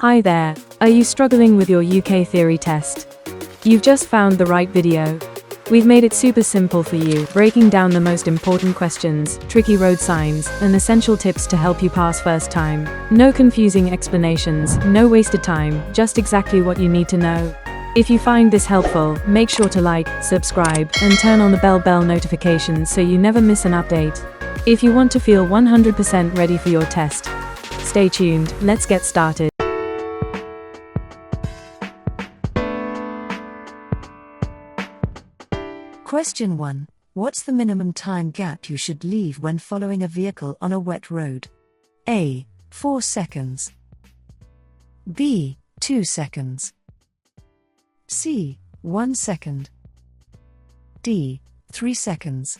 Hi there, are you struggling with your UK theory test? You've just found the right video. We've made it super simple for you, breaking down the most important questions, tricky road signs, and essential tips to help you pass first time. No confusing explanations, no wasted time, just exactly what you need to know. If you find this helpful, make sure to like, subscribe, and turn on the bell notifications so you never miss an update. If you want to feel 100% ready for your test, stay tuned, let's get started. Question 1. What's the minimum time gap you should leave when following a vehicle on a wet road? A. 4 seconds. B. 2 seconds. C. 1 second. D. 3 seconds.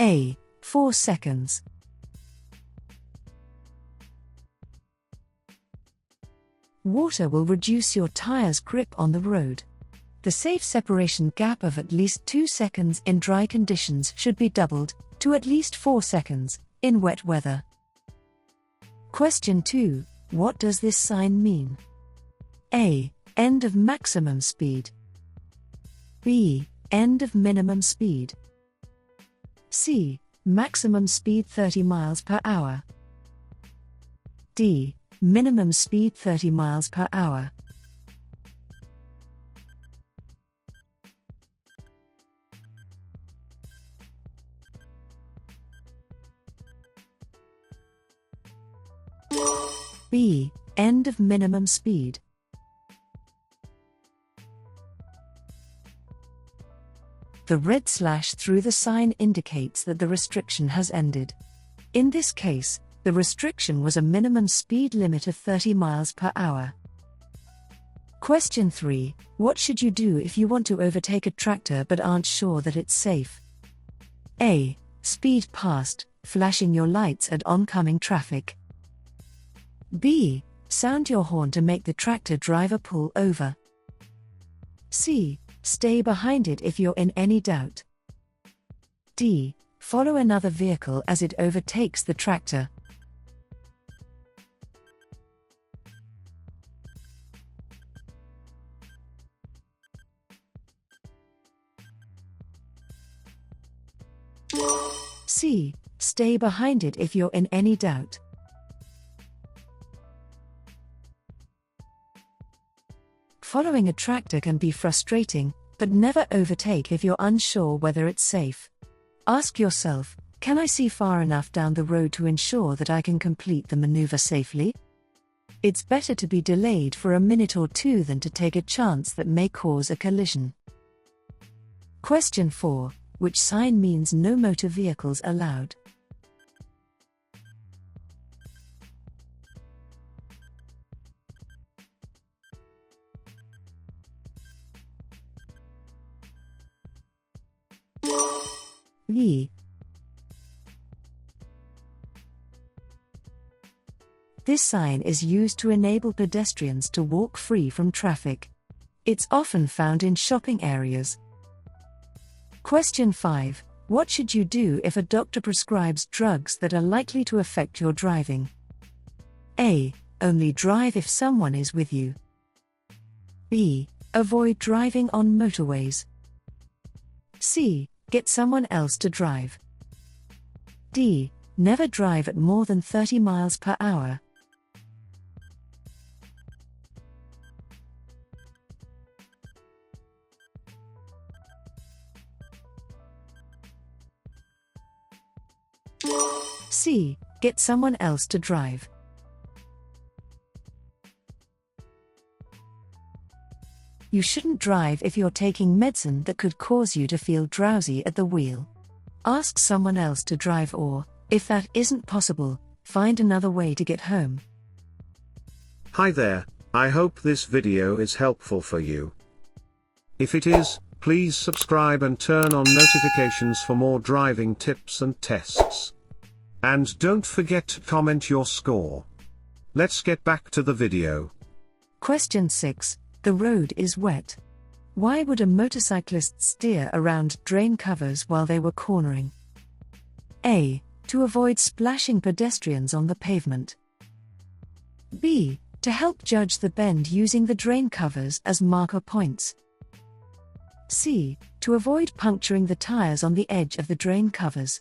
A. 4 seconds. Water will reduce your tire's grip on the road. The safe separation gap of at least 2 seconds in dry conditions should be doubled to at least 4 seconds in wet weather. Question 2. What does this sign mean? A. End of maximum speed. B. End of minimum speed. C. Maximum speed 30 miles per hour. D. Minimum speed 30 miles per hour. B. End of minimum speed. The red slash through the sign indicates that the restriction has ended. In this case, the restriction was a minimum speed limit of 30 miles per hour. Question 3. What should you do if you want to overtake a tractor but aren't sure that it's safe? A. Speed past, flashing your lights at oncoming traffic. B. Sound your horn to make the tractor driver pull over. C. Stay behind it if you're in any doubt. D. Follow another vehicle as it overtakes the tractor. C. Stay behind it if you're in any doubt. Following a tractor can be frustrating, but never overtake if you're unsure whether it's safe. Ask yourself, can I see far enough down the road to ensure that I can complete the maneuver safely? It's better to be delayed for a minute or two than to take a chance that may cause a collision. Question 4. Which sign means no motor vehicles allowed? B. This sign is used to enable pedestrians to walk free from traffic. It's often found in shopping areas. Question 5. What should you do if a doctor prescribes drugs that are likely to affect your driving? A. Only drive if someone is with you. B. Avoid driving on motorways. C. Get someone else to drive. D. Never drive at more than 30 miles per hour. C. Get someone else to drive. You shouldn't drive if you're taking medicine that could cause you to feel drowsy at the wheel. Ask someone else to drive or, if that isn't possible, find another way to get home. Hi there, I hope this video is helpful for you. If it is, please subscribe and turn on notifications for more driving tips and tests. And don't forget to comment your score. Let's get back to the video. Question 6. The road is wet. Why would a motorcyclist steer around drain covers while they were cornering? A. To avoid splashing pedestrians on the pavement. B. To help judge the bend using the drain covers as marker points. C. To avoid puncturing the tires on the edge of the drain covers.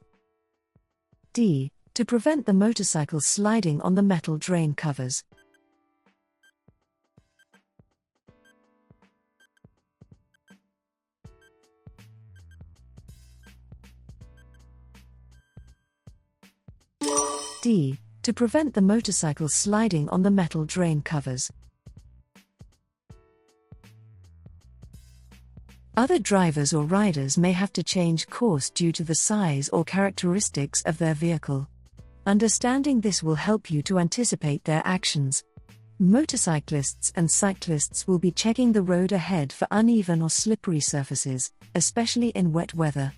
D. To prevent the motorcycle sliding on the metal drain covers. D. To prevent the motorcycle sliding on the metal drain covers. Other drivers or riders may have to change course due to the size or characteristics of their vehicle. Understanding this will help you to anticipate their actions. Motorcyclists and cyclists will be checking the road ahead for uneven or slippery surfaces, especially in wet weather.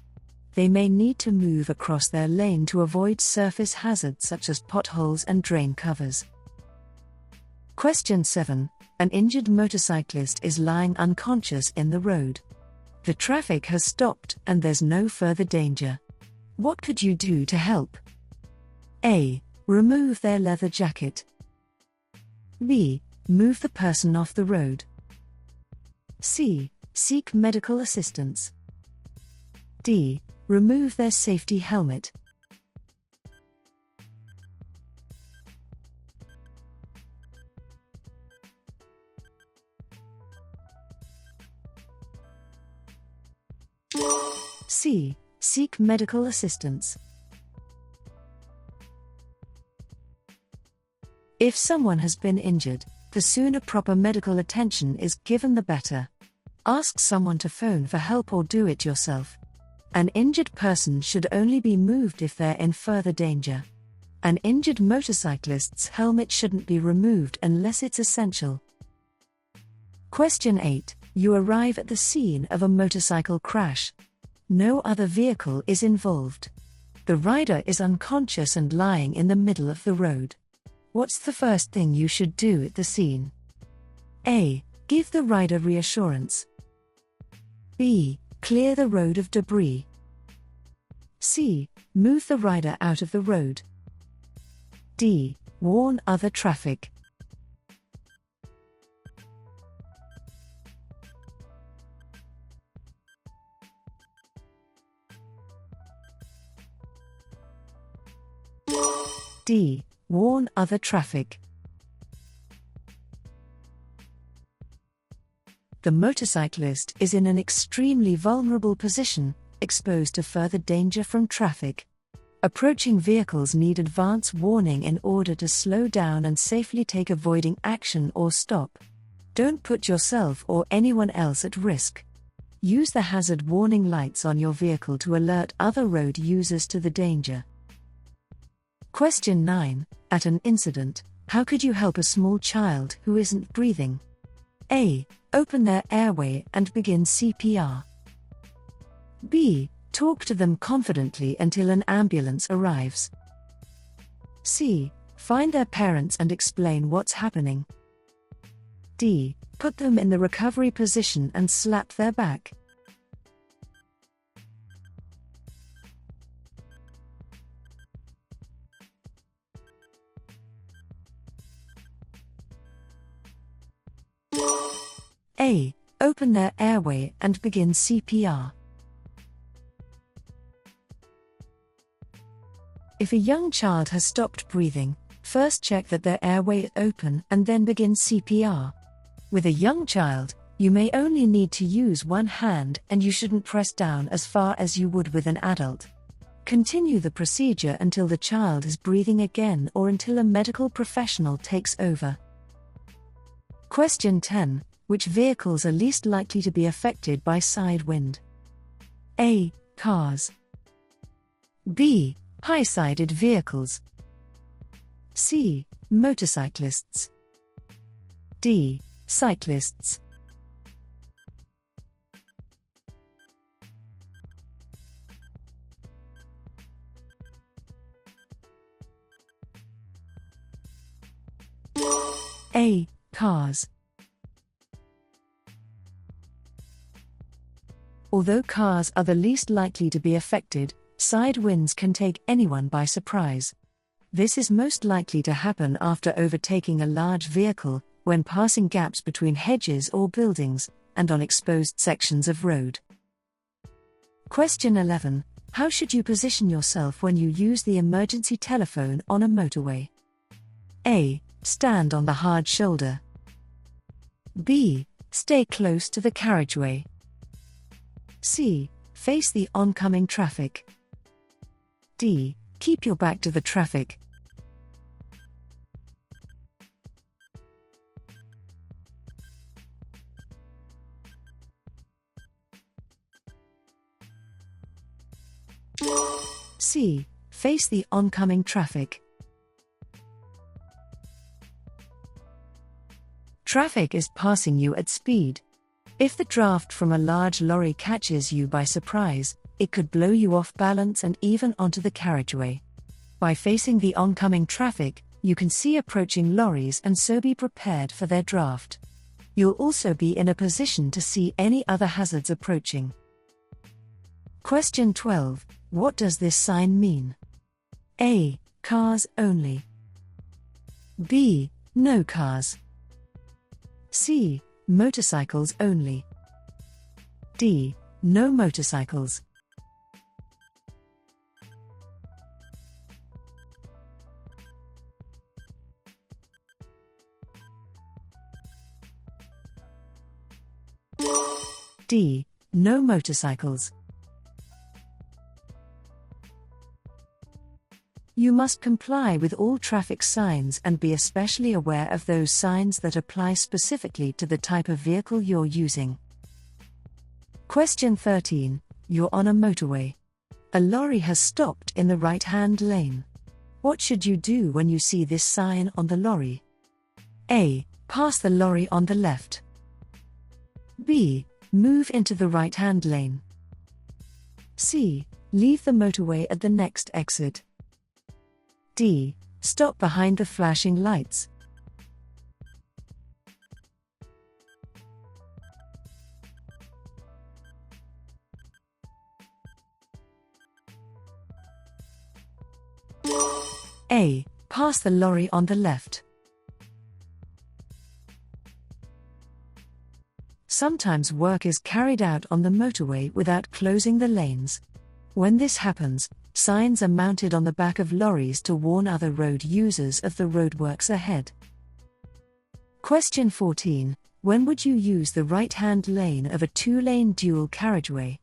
They may need to move across their lane to avoid surface hazards such as potholes and drain covers. Question 7. An injured motorcyclist is lying unconscious in the road. The traffic has stopped and there's no further danger. What could you do to help? A. Remove their leather jacket. B. Move the person off the road. C. Seek medical assistance. D. Remove their safety helmet. C. Seek medical assistance. If someone has been injured, the sooner proper medical attention is given the better. Ask someone to phone for help or do it yourself. An injured person should only be moved if they're in further danger. An injured motorcyclist's helmet shouldn't be removed unless it's essential. Question 8. You arrive at the scene of a motorcycle crash. No other vehicle is involved. The rider is unconscious and lying in the middle of the road. What's the first thing you should do at the scene? A. Give the rider reassurance. B. Clear the road of debris. C. Move the rider out of the road. D. Warn other traffic. D. Warn other traffic. The motorcyclist is in an extremely vulnerable position, exposed to further danger from traffic. Approaching vehicles need advance warning in order to slow down and safely take avoiding action or stop. Don't put yourself or anyone else at risk. Use the hazard warning lights on your vehicle to alert other road users to the danger. Question 9. At an incident, how could you help a small child who isn't breathing? A. Open their airway and begin CPR. B. Talk to them confidently until an ambulance arrives. C. Find their parents and explain what's happening. D. Put them in the recovery position and slap their back. A. Open their airway and begin CPR. If a young child has stopped breathing, first check that their airway is open and then begin CPR. With a young child, you may only need to use one hand and you shouldn't press down as far as you would with an adult. Continue the procedure until the child is breathing again or until a medical professional takes over. Question 10. Which vehicles are least likely to be affected by side wind? A. Cars. B. High-sided vehicles. C. Motorcyclists. D. Cyclists. A. Cars. Although cars are the least likely to be affected, side winds can take anyone by surprise. This is most likely to happen after overtaking a large vehicle, when passing gaps between hedges or buildings, and on exposed sections of road. Question 11. How should you position yourself when you use the emergency telephone on a motorway? A. Stand on the hard shoulder. B. Stay close to the carriageway. C. Face the oncoming traffic. D. Keep your back to the traffic. C. Face the oncoming traffic. Traffic is passing you at speed. If the draft from a large lorry catches you by surprise, it could blow you off balance and even onto the carriageway. By facing the oncoming traffic, you can see approaching lorries and so be prepared for their draft. You'll also be in a position to see any other hazards approaching. Question 12. What does this sign mean? A. Cars only. B. No cars. C. Motorcycles only. D. No motorcycles. D. No motorcycles. You must comply with all traffic signs and be especially aware of those signs that apply specifically to the type of vehicle you're using. Question 13. You're on a motorway. A lorry has stopped in the right-hand lane. What should you do when you see this sign on the lorry? A. Pass the lorry on the left. B. Move into the right-hand lane. C. Leave the motorway at the next exit. D. Stop behind the flashing lights. A. Pass the lorry on the left. Sometimes work is carried out on the motorway without closing the lanes. When this happens, signs are mounted on the back of lorries to warn other road users of the roadworks ahead. Question 14. When would you use the right-hand lane of a two-lane dual carriageway?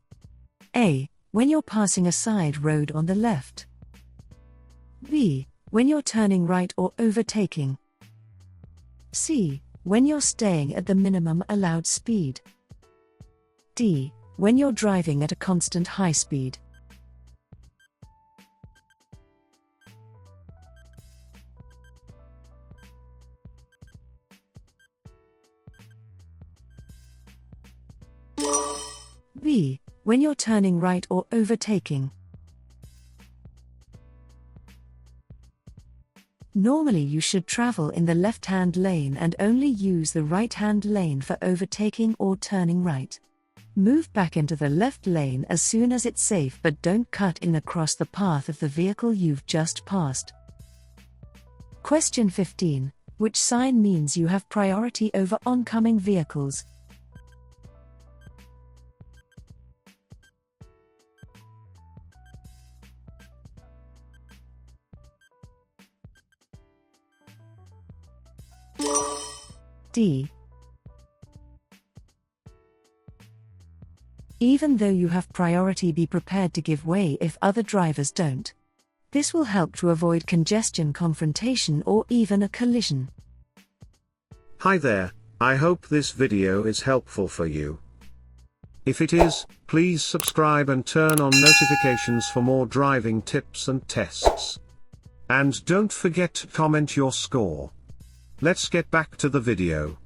A. When you're passing a side road on the left. B. When you're turning right or overtaking. C. When you're staying at the minimum allowed speed. D. When you're driving at a constant high speed. B. When you're turning right or overtaking. Normally you should travel in the left-hand lane and only use the right-hand lane for overtaking or turning right. Move back into the left lane as soon as it's safe, but don't cut in across the path of the vehicle you've just passed. Question 15. Which sign means you have priority over oncoming vehicles? D. Even though you have priority, be prepared to give way if other drivers don't. This will help to avoid congestion, confrontation, or even a collision. Hi there, I hope this video is helpful for you. If it is, please subscribe and turn on notifications for more driving tips and tests. And don't forget to comment your score. Let's get back to the video.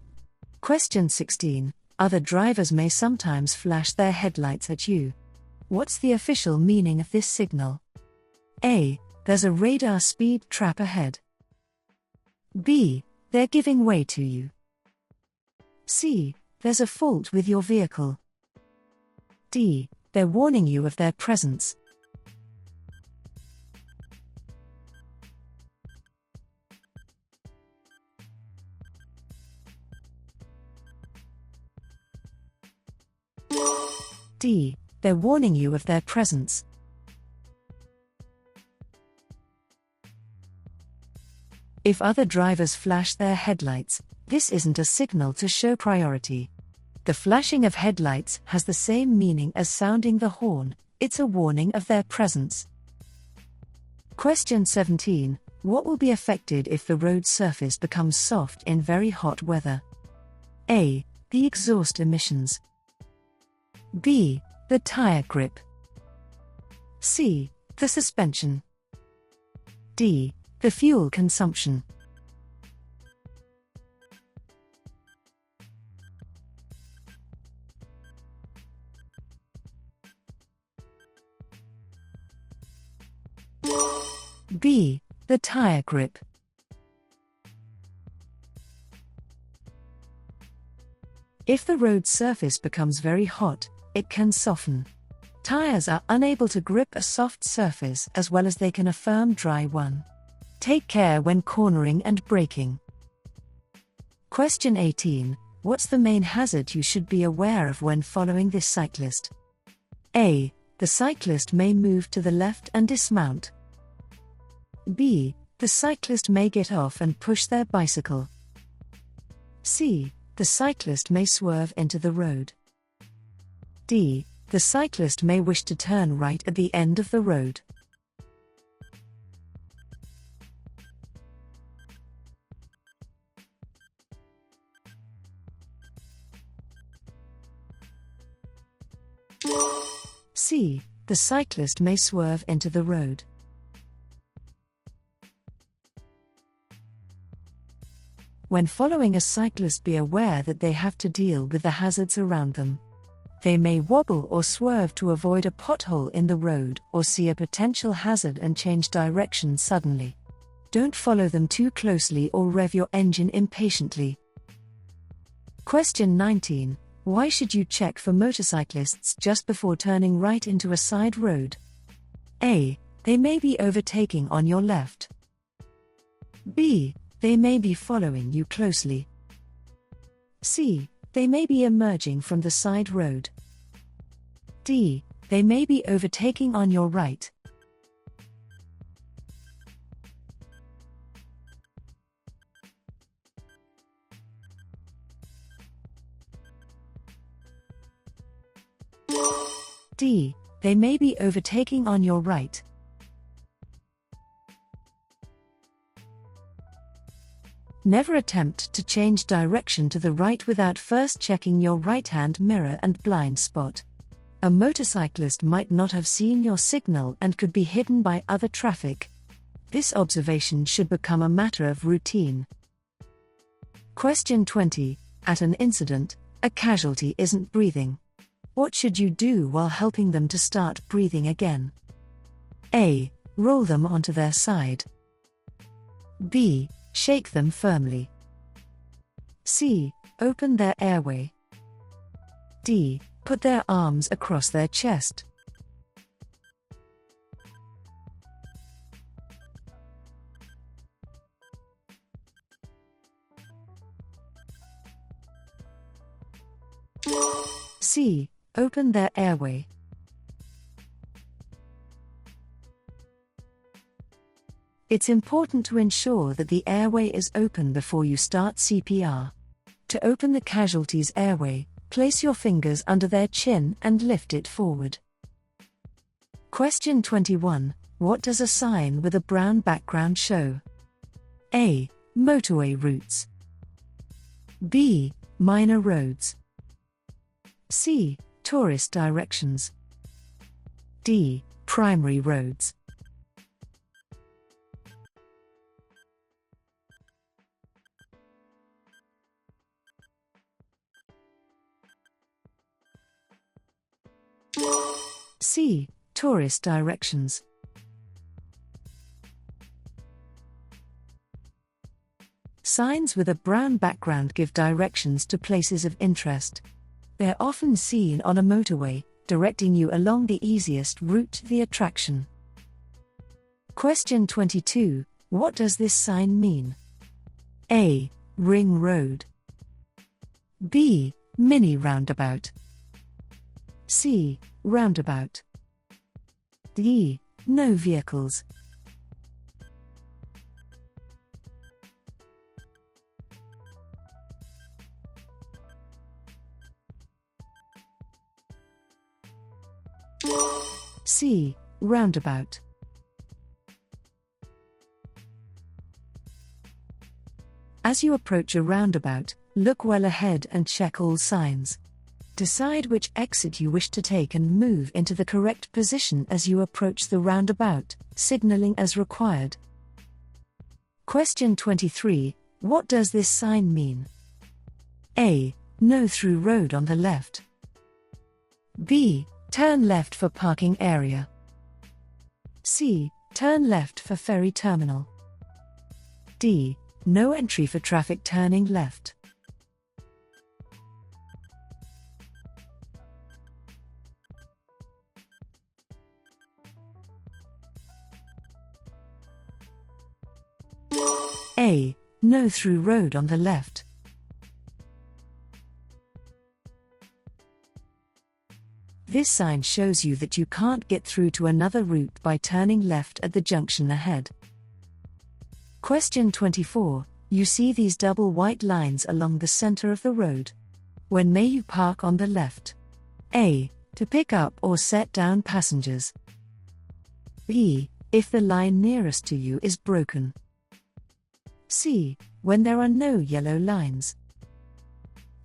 Question 16. Other drivers may sometimes flash their headlights at you. What's the official meaning of this signal? A. There's a radar speed trap ahead. B. They're giving way to you. C. There's a fault with your vehicle. D. They're warning you of their presence. D. They're warning you of their presence. If other drivers flash their headlights, this isn't a signal to show priority. The flashing of headlights has the same meaning as sounding the horn, it's a warning of their presence. Question 17. What will be affected if the road surface becomes soft in very hot weather? A. The exhaust emissions. B. The tire grip. C. The suspension. D. The fuel consumption. B. The tire grip. If the road surface becomes very hot, it can soften. Tires are unable to grip a soft surface as well as they can a firm dry one. Take care when cornering and braking. Question 18. What's the main hazard you should be aware of when following this cyclist? A. The cyclist may move to the left and dismount. B. The cyclist may get off and push their bicycle. C. The cyclist may swerve into the road. D. The cyclist may wish to turn right at the end of the road. C. The cyclist may swerve into the road. When following a cyclist, be aware that they have to deal with the hazards around them. They may wobble or swerve to avoid a pothole in the road or see a potential hazard and change direction suddenly. Don't follow them too closely or rev your engine impatiently. Question 19. Why should you check for motorcyclists just before turning right into a side road? A. They may be overtaking on your left. B. They may be following you closely. C. They may be emerging from the side road. D. They may be overtaking on your right. D. They may be overtaking on your right. Never attempt to change direction to the right without first checking your right-hand mirror and blind spot. A motorcyclist might not have seen your signal and could be hidden by other traffic. This observation should become a matter of routine. Question 20. At an incident, a casualty isn't breathing. What should you do while helping them to start breathing again? A. Roll them onto their side. B. Shake them firmly. C. Open their airway. D. Put their arms across their chest. C. Open their airway. It's important to ensure that the airway is open before you start CPR. To open the casualty's airway, place your fingers under their chin and lift it forward. Question 21. What does a sign with a brown background show? A. Motorway routes. B. Minor roads. C. Tourist directions. D. Primary roads. C. Tourist directions. Signs with a brown background give directions to places of interest. They're often seen on a motorway, directing you along the easiest route to the attraction. Question 22. What does this sign mean? A. Ring road. B. Mini roundabout. C. Roundabout. D. No vehicles. C. Roundabout. As you approach a roundabout, look well ahead and check all signs. Decide which exit you wish to take and move into the correct position as you approach the roundabout, signaling as required. Question 23. What does this sign mean? A. No through road on the left. B. Turn left for parking area. C. Turn left for ferry terminal. D. No entry for traffic turning left. A. No through road on the left. This sign shows you that you can't get through to another route by turning left at the junction ahead. Question 24. You see these double white lines along the center of the road. When may you park on the left? A. To pick up or set down passengers. B. If the line nearest to you is broken. C. When there are no yellow lines.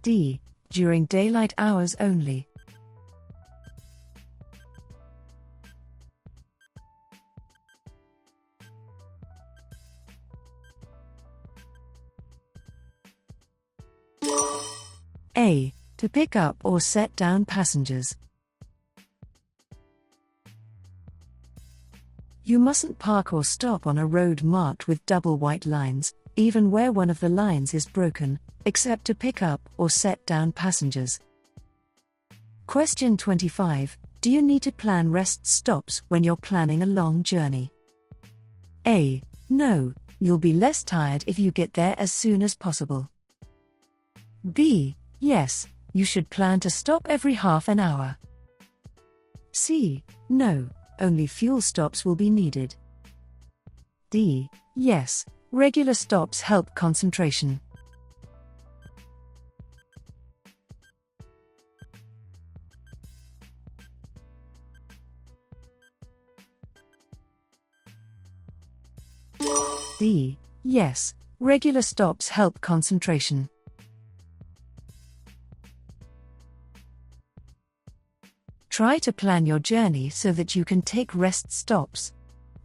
D. During daylight hours only. A. To pick up or set down passengers. You mustn't park or stop on a road marked with double white lines, even where one of the lines is broken, except to pick up or set down passengers. Question 25. Do you need to plan rest stops when you're planning a long journey? A. No, you'll be less tired if you get there as soon as possible. B. Yes, you should plan to stop every half an hour. C. No, only fuel stops will be needed. D. Yes, regular stops help concentration. D. Yes, regular stops help concentration. Try to plan your journey so that you can take rest stops.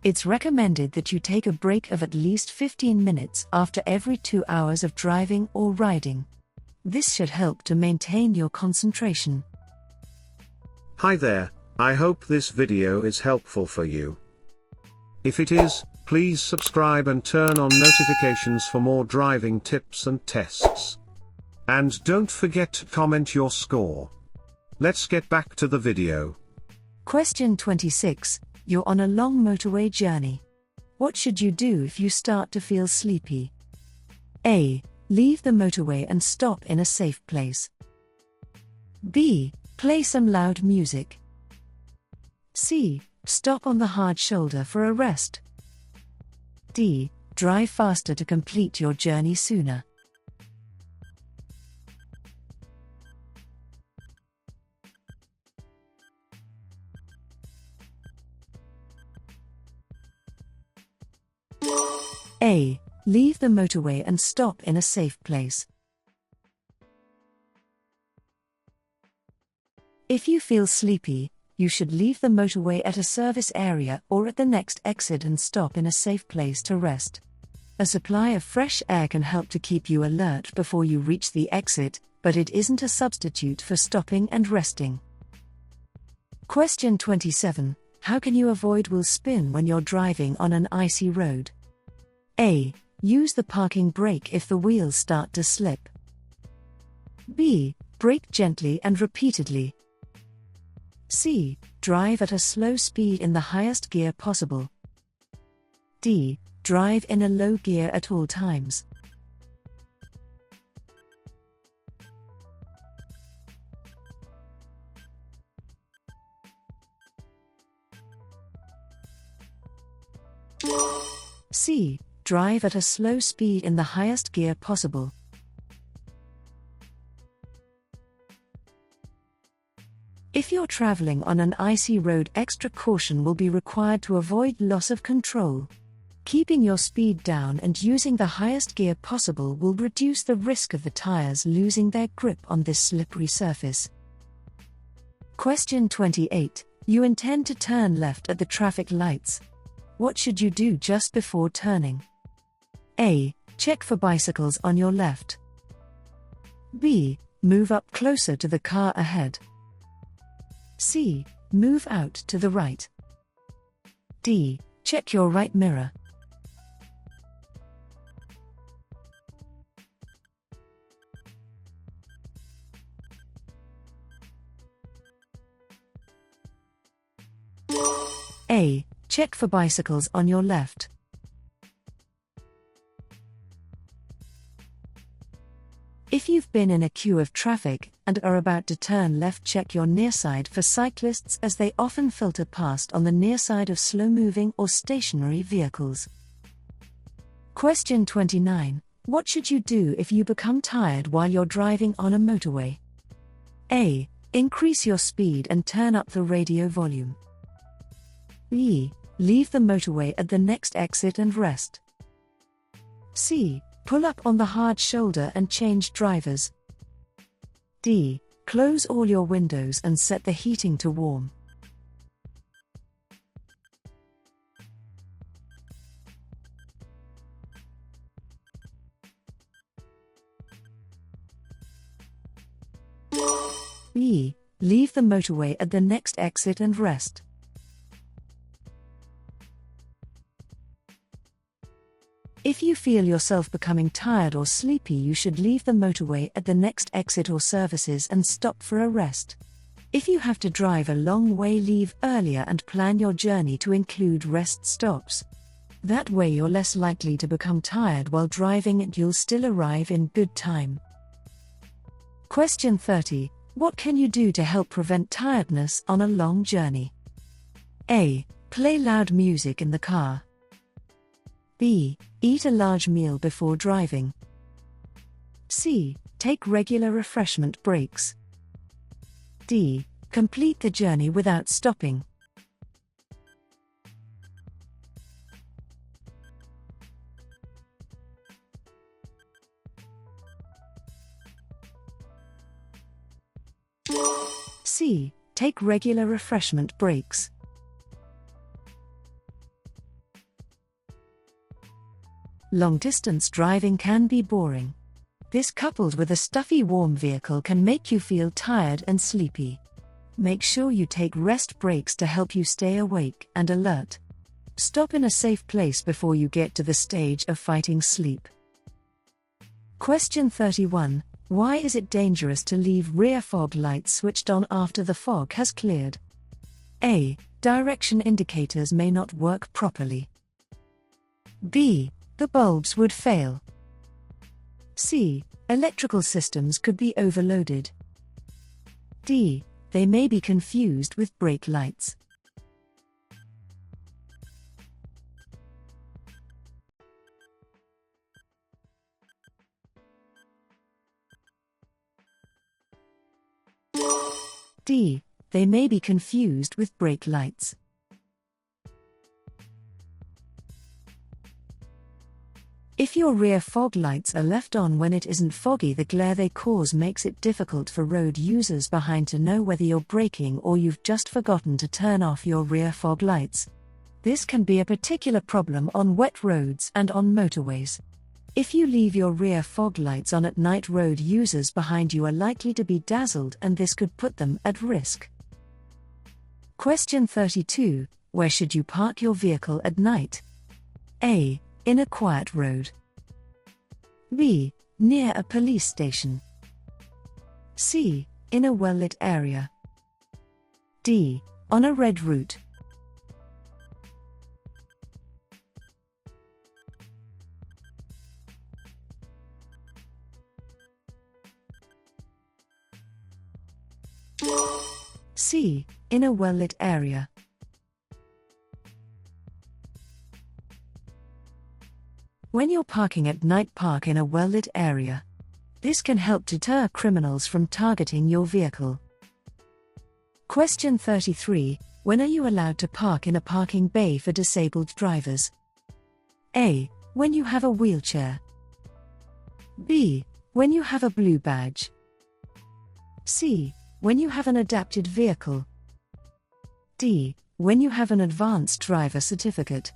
It's recommended that you take a break of at least 15 minutes after every 2 hours of driving or riding. This should help to maintain your concentration. Hi there, I hope this video is helpful for you. If it is, please subscribe and turn on notifications for more driving tips and tests. And don't forget to comment your score. Let's get back to the video. Question 26. You're on a long motorway journey. What should you do if you start to feel sleepy? A. Leave the motorway and stop in a safe place. B. Play some loud music. C. Stop on the hard shoulder for a rest. D. Drive faster to complete your journey sooner. A. Leave the motorway and stop in a safe place. If you feel sleepy, you should leave the motorway at a service area or at the next exit and stop in a safe place to rest. A supply of fresh air can help to keep you alert before you reach the exit, but it isn't a substitute for stopping and resting. Question 27. How can you avoid wheel spin when you're driving on an icy road? A. Use the parking brake if the wheels start to slip. B. Brake gently and repeatedly. C. Drive at a slow speed in the highest gear possible. D. Drive in a low gear at all times. C. Drive at a slow speed in the highest gear possible. If you're traveling on an icy road, extra caution will be required to avoid loss of control. Keeping your speed down and using the highest gear possible will reduce the risk of the tires losing their grip on this slippery surface. Question 28. You intend to turn left at the traffic lights. What should you do just before turning? A. Check for bicycles on your left. B. Move up closer to the car ahead. C. Move out to the right. D. Check your right mirror. A. Check for bicycles on your left. If you've been in a queue of traffic and are about to turn left, check your near side for cyclists, as they often filter past on the near side of slow-moving or stationary vehicles. Question 29. What should you do if you become tired while you're driving on a motorway? A. Increase your speed and turn up the radio volume. B. Leave the motorway at the next exit and rest. C. Pull up on the hard shoulder and change drivers. D. Close all your windows and set the heating to warm. B. Leave the motorway at the next exit and rest. If you feel yourself becoming tired or sleepy, you should leave the motorway at the next exit or services and stop for a rest. If you have to drive a long way, leave earlier and plan your journey to include rest stops. That way you're less likely to become tired while driving and you'll still arrive in good time. Question 30. What can you do to help prevent tiredness on a long journey? A. Play loud music in the car. B. Eat a large meal before driving. C. Take regular refreshment breaks. D. Complete the journey without stopping. C. Take regular refreshment breaks. Long-distance driving can be boring. This, coupled with a stuffy, warm vehicle, can make you feel tired and sleepy. Make sure you take rest breaks to help you stay awake and alert. Stop in a safe place before you get to the stage of fighting sleep. Question 31. Why is it dangerous to leave rear fog lights switched on after the fog has cleared? A. Direction indicators may not work properly. B. The bulbs would fail. C. Electrical systems could be overloaded. D. They may be confused with brake lights. D. They may be confused with brake lights. If your rear fog lights are left on when it isn't foggy, the glare they cause makes it difficult for road users behind to know whether you're braking or you've just forgotten to turn off your rear fog lights. This can be a particular problem on wet roads and on motorways. If you leave your rear fog lights on at night, road users behind you are likely to be dazzled, and this could put them at risk. Question 32. Where should you park your vehicle at night? A. In a quiet road. B. Near a police station. C. In a well-lit area. D. On a red route. C. In a well-lit area. When you're parking at night, park in a well-lit area. This can help deter criminals from targeting your vehicle. Question 33. When are you allowed to park in a parking bay for disabled drivers? A. When you have a wheelchair. B. When you have a blue badge. C. When you have an adapted vehicle. D. When you have an advanced driver certificate.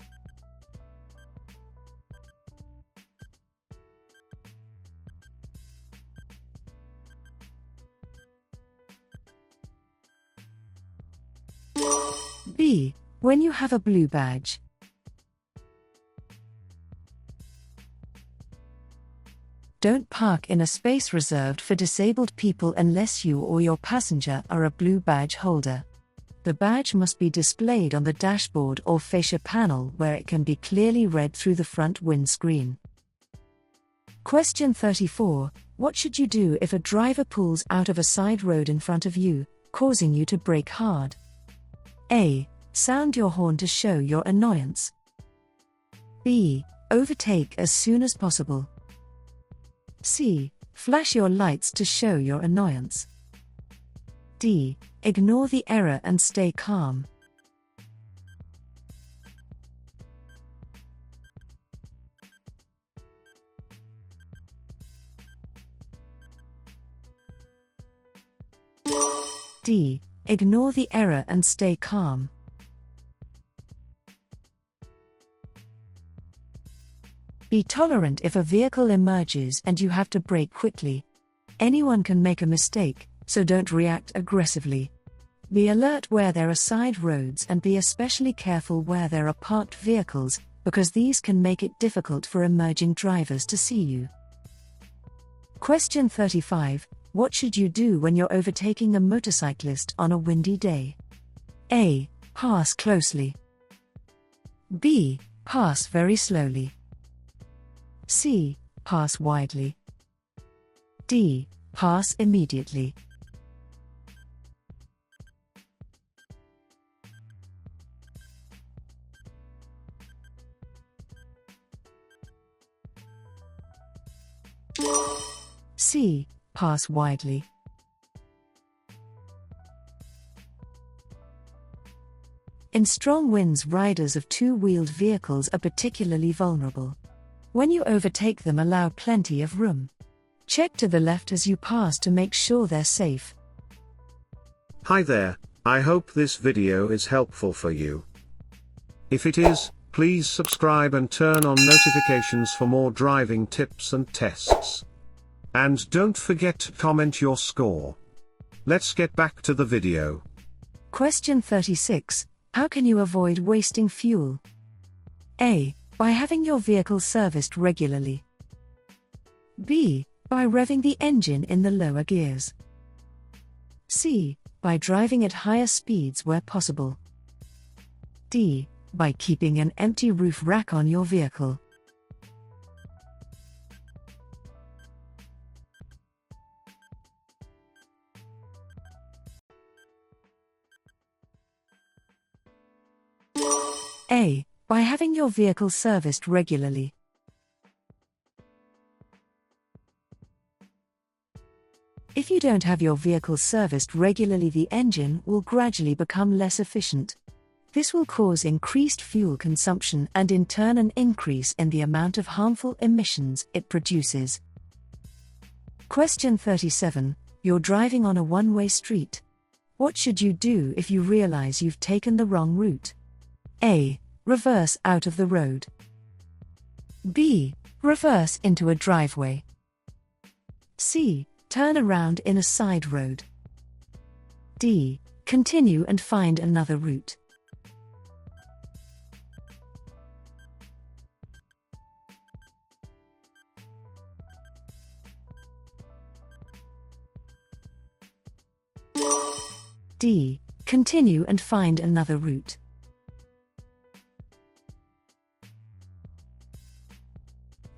B. When you have a blue badge. Don't park in a space reserved for disabled people unless you or your passenger are a blue badge holder. The badge must be displayed on the dashboard or fascia panel where it can be clearly read through the front windscreen. Question 34. What should you do if a driver pulls out of a side road in front of you, causing you to brake hard? A. Sound your horn to show your annoyance. B. Overtake as soon as possible. C. Flash your lights to show your annoyance. D. Ignore the error and stay calm. D. Ignore the error and stay calm. Be tolerant if a vehicle emerges and you have to brake quickly. Anyone can make a mistake, so don't react aggressively. Be alert where there are side roads and be especially careful where there are parked vehicles, because these can make it difficult for emerging drivers to see you. Question 35. What should you do when you're overtaking a motorcyclist on a windy day? A. Pass closely. B. Pass very slowly. C. Pass widely. D. Pass immediately. C. Pass widely. In strong winds, riders of two-wheeled vehicles are particularly vulnerable. When you overtake them, allow plenty of room. Check to the left as you pass to make sure they're safe. Hi there, I hope this video is helpful for you. If it is, please subscribe and turn on notifications for more driving tips and tests. And don't forget to comment your score. Let's get back to the video. Question 36. How can you avoid wasting fuel? A. By having your vehicle serviced regularly. B. By revving the engine in the lower gears. C. By driving at higher speeds where possible. D. By keeping an empty roof rack on your vehicle. A. By having your vehicle serviced regularly. If you don't have your vehicle serviced regularly, the engine will gradually become less efficient. This will cause increased fuel consumption and in turn an increase in the amount of harmful emissions it produces. Question 37. You're driving on a one-way street. What should you do if you realize you've taken the wrong route? A. Reverse out of the road. B. Reverse into a driveway. C. Turn around in a side road. D. Continue and find another route. D. Continue and find another route.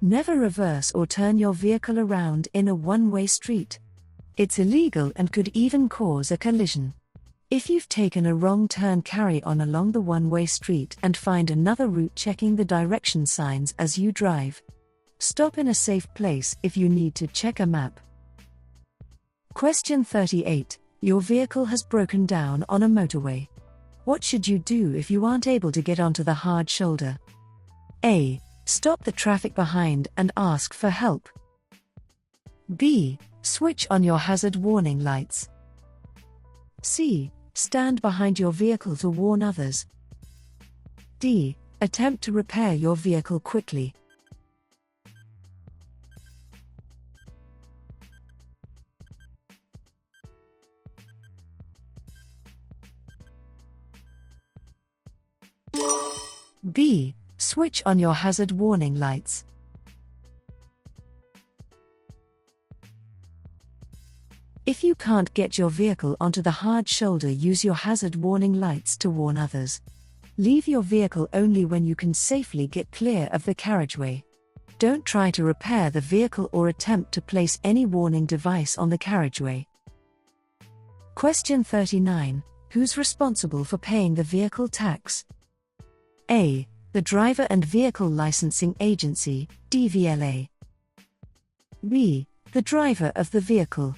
Never reverse or turn your vehicle around in a one-way street. It's illegal and could even cause a collision. If you've taken a wrong turn, carry on along the one-way street and find another route, checking the direction signs as you drive. Stop in a safe place if you need to check a map. Question 38. Your vehicle has broken down on a motorway. What should you do if you aren't able to get onto the hard shoulder? A. Stop the traffic behind and ask for help. B. Switch on your hazard warning lights. C. Stand behind your vehicle to warn others. D. Attempt to repair your vehicle quickly. B. Switch on your hazard warning lights. If you can't get your vehicle onto the hard shoulder, use your hazard warning lights to warn others. Leave your vehicle only when you can safely get clear of the carriageway. Don't try to repair the vehicle or attempt to place any warning device on the carriageway. Question 39. Who's responsible for paying the vehicle tax? A. The Driver and Vehicle Licensing Agency, DVLA. B. The driver of the vehicle.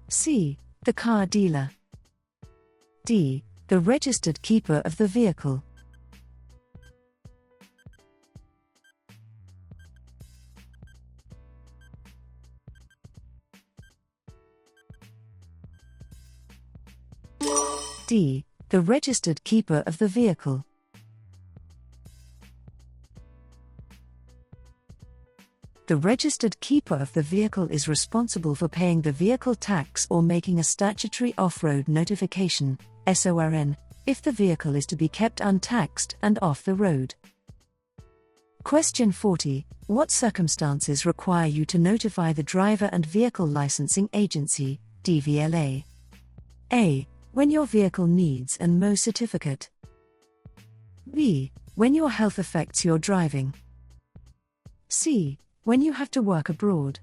C. The car dealer. D. The registered keeper of the vehicle. D. The registered keeper of the vehicle. The registered keeper of the vehicle is responsible for paying the vehicle tax or making a statutory off-road notification, SORN, if the vehicle is to be kept untaxed and off the road. Question 40. What circumstances require you to notify the Driver and Vehicle Licensing Agency, DVLA? A. When your vehicle needs an MO certificate. B. When your health affects your driving. C. When you have to work abroad.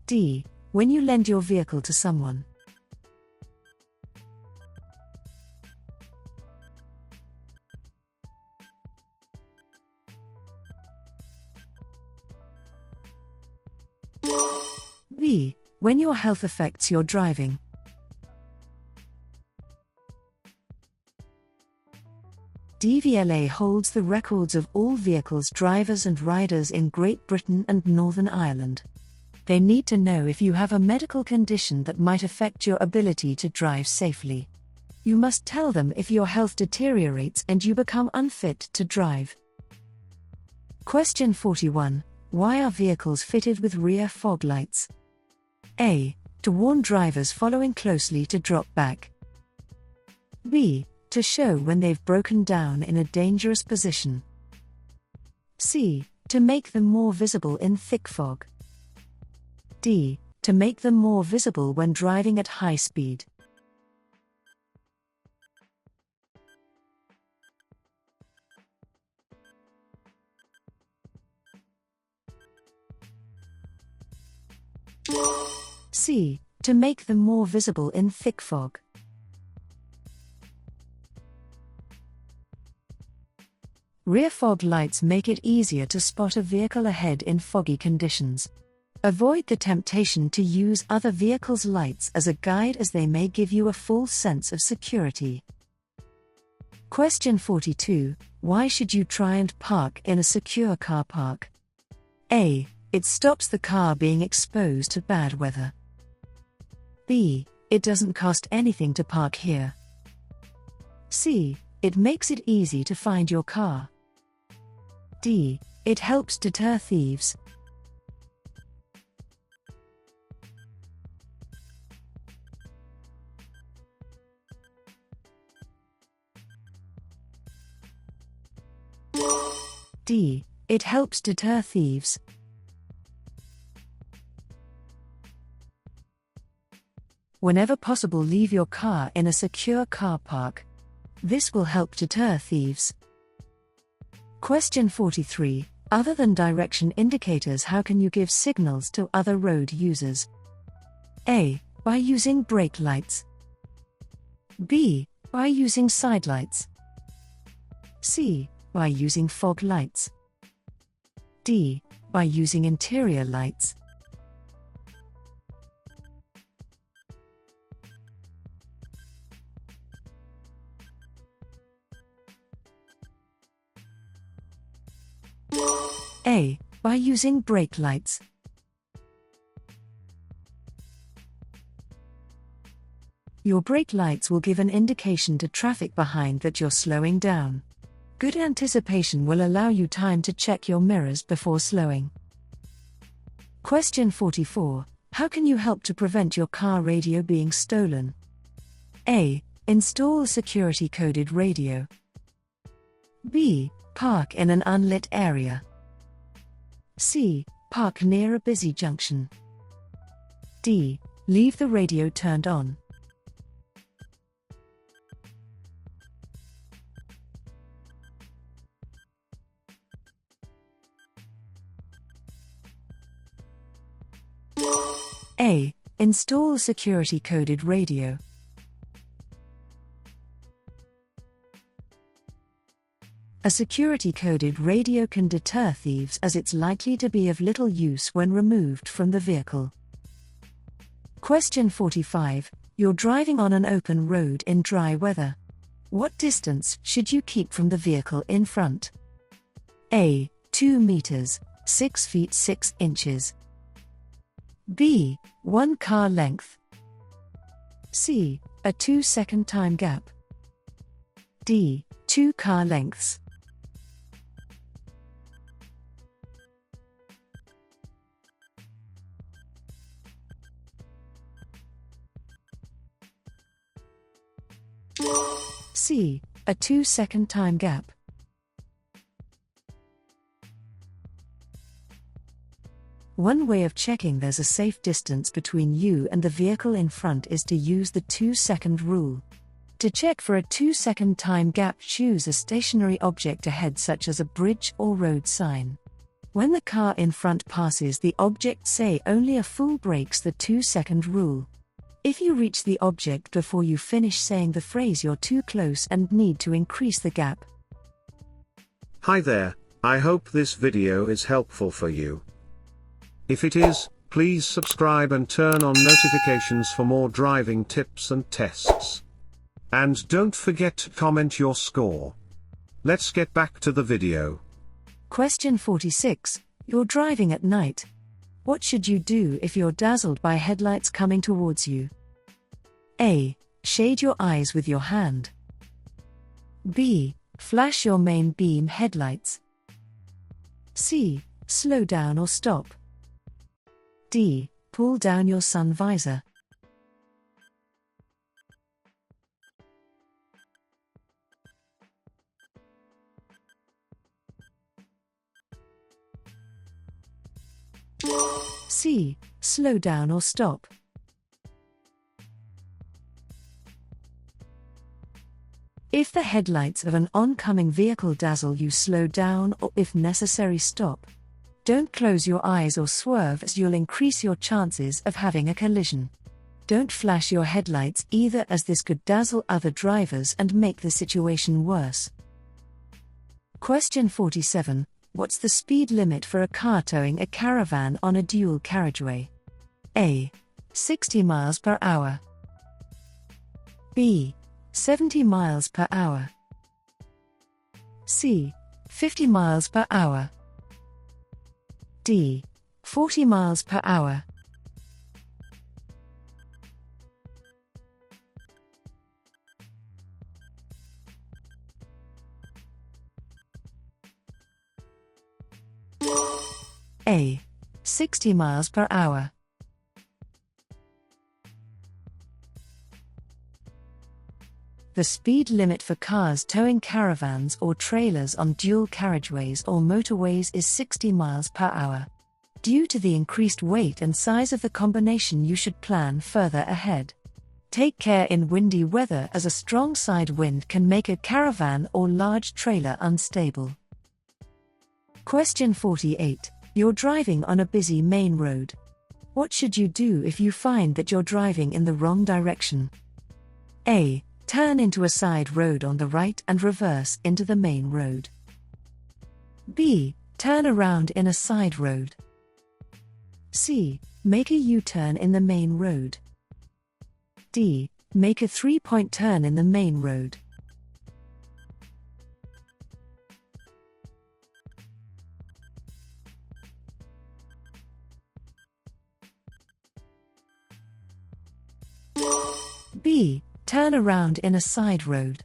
D. When you lend your vehicle to someone. B. When your health affects your driving. DVLA holds the records of all vehicles, drivers and riders in Great Britain and Northern Ireland. They need to know if you have a medical condition that might affect your ability to drive safely. You must tell them if your health deteriorates and you become unfit to drive. Question 41. Why are vehicles fitted with rear fog lights? A. To warn drivers following closely to drop back. B. To show when they've broken down in a dangerous position. C. To make them more visible in thick fog. D. To make them more visible when driving at high speed. C. To make them more visible in thick fog. Rear fog lights make it easier to spot a vehicle ahead in foggy conditions. Avoid the temptation to use other vehicles' lights as a guide, as they may give you a false sense of security. Question 42. Why should you try and park in a secure car park? A. It stops the car being exposed to bad weather. B. It doesn't cost anything to park here. C. It makes it easy to find your car. D. It helps deter thieves. D. It helps deter thieves. Whenever possible, leave your car in a secure car park. This will help deter thieves. Question 43. Other than direction indicators, how can you give signals to other road users? A. By using brake lights. B. By using side lights. C. By using fog lights. D. By using interior lights. A. By using brake lights. Your brake lights will give an indication to traffic behind that you're slowing down. Good anticipation will allow you time to check your mirrors before slowing. Question 44. How can you help to prevent your car radio being stolen? A. Install security coded radio. B. Park in an unlit area. C. Park near a busy junction. D. Leave the radio turned on. A. Install security coded radio. A security-coded radio can deter thieves as it's likely to be of little use when removed from the vehicle. Question 45. You're driving on an open road in dry weather. What distance should you keep from the vehicle in front? A. 2 meters, 6 feet 6 inches. B. 1 car length. C. A 2-second time gap. D. 2 car lengths. C. A 2-second time gap. One way of checking there's a safe distance between you and the vehicle in front is to use the 2-second rule. To check for a 2-second time gap, choose a stationary object ahead such as a bridge or road sign. When the car in front passes the object, say only a fool breaks the 2-second rule. If you reach the object before you finish saying the phrase, you're too close and need to increase the gap. Hi there, I hope this video is helpful for you. If it is, please subscribe and turn on notifications for more driving tips and tests. And don't forget to comment your score. Let's get back to the video. Question 46. You're driving at night. What should you do if you're dazzled by headlights coming towards you? A. Shade your eyes with your hand. B. Flash your main beam headlights. C. Slow down or stop. D. Pull down your sun visor. C. Slow down or stop. If the headlights of an oncoming vehicle dazzle you, slow down or, if necessary, stop. Don't close your eyes or swerve, as you'll increase your chances of having a collision. Don't flash your headlights either, as this could dazzle other drivers and make the situation worse. Question 47. What's the speed limit for a car towing a caravan on a dual carriageway? A. 60 miles per hour. B. 70 miles per hour. C. 50 miles per hour. D. 40 miles per hour. A. 60 miles per hour. The speed limit for cars towing caravans or trailers on dual carriageways or motorways is 60 miles per hour. Due to the increased weight and size of the combination, you should plan further ahead. Take care in windy weather as a strong side wind can make a caravan or large trailer unstable. Question 48. You're driving on a busy main road. What should you do if you find that you're driving in the wrong direction? A. Turn into a side road on the right and reverse into the main road. B. Turn around in a side road. C. Make a U-turn in the main road. D. Make a 3-point turn in the main road. B. Turn around in a side road.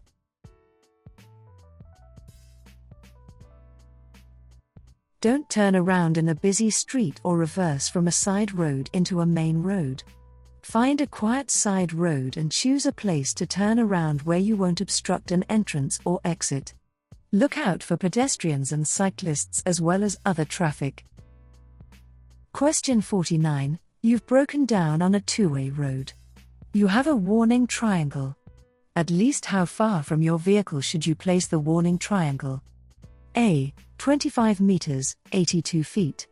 Don't turn around in a busy street or reverse from a side road into a main road. Find a quiet side road and choose a place to turn around where you won't obstruct an entrance or exit. Look out for pedestrians and cyclists as well as other traffic. Question 49. You've broken down on a two-way road. You have a warning triangle. At least how far from your vehicle should you place the warning triangle? A. 25 meters, 82 feet.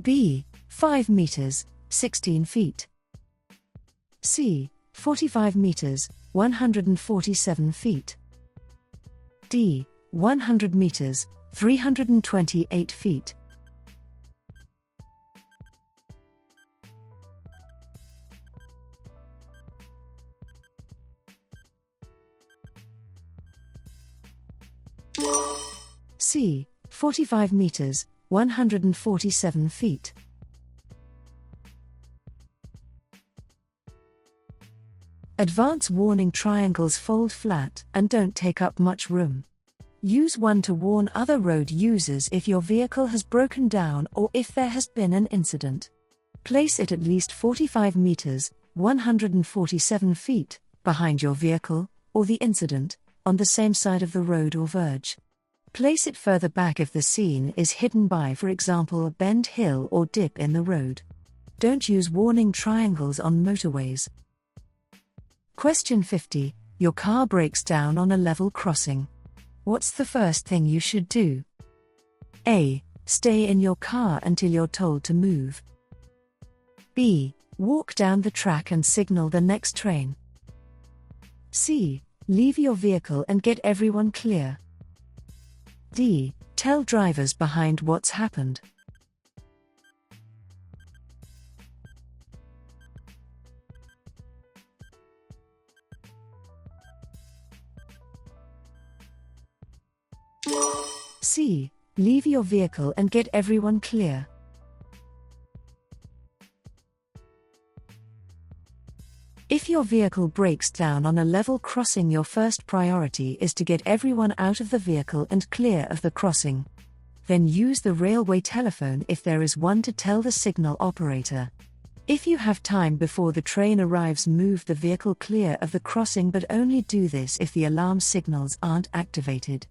B. 5 meters, 16 feet. C. 45 meters, 147 feet. D. 100 meters, 328 feet. C. 45 meters, 147 feet. Advance warning triangles fold flat and don't take up much room. Use one to warn other road users if your vehicle has broken down or if there has been an incident. Place it at least 45 meters, 147 feet, behind your vehicle, or the incident, on the same side of the road or verge. Place it further back if the scene is hidden by, for example, a bend, hill or dip in the road. Don't use warning triangles on motorways. Question 50. Your car breaks down on a level crossing. What's the first thing you should do? A. Stay in your car until you're told to move. B. Walk down the track and signal the next train. C. Leave your vehicle and get everyone clear. D. Tell drivers behind what's happened. C. Leave your vehicle and get everyone clear. If your vehicle breaks down on a level crossing, your first priority is to get everyone out of the vehicle and clear of the crossing. Then use the railway telephone if there is one to tell the signal operator. If you have time before the train arrives, move the vehicle clear of the crossing, but only do this if the alarm signals aren't activated.